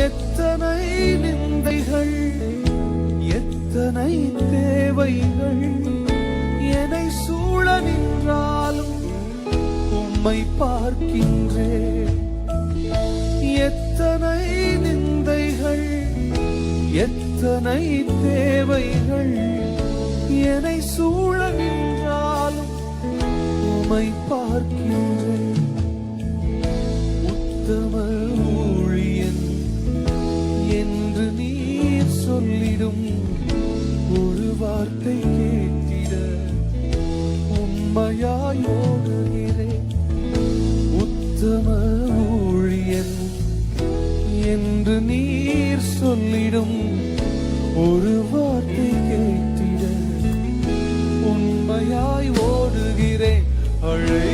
எத்தனை நிந்தைகள், எத்தனை தேவைகள் என்னை சூழ நின்றாலும் உம்மை பார்க்கின்றேன். எத்தனை நிந்தைகள், எத்தனை தேவைகள் என்னை சூழ நின்றாலும் உம்மை பார்க்கின்றேன். உத்தம ஊழியன் என்று நீர் சொல்லிடும் ஒரு வார்த்தை கேட்டிட உண்மையாய் ஓடுகிறேன். உத்தம ஊழியன் என்று நீர் சொல்லிடும் ஒரு வார்த்தை கேட்டிட உண்மையாய் ஓடுகிறேன். அழை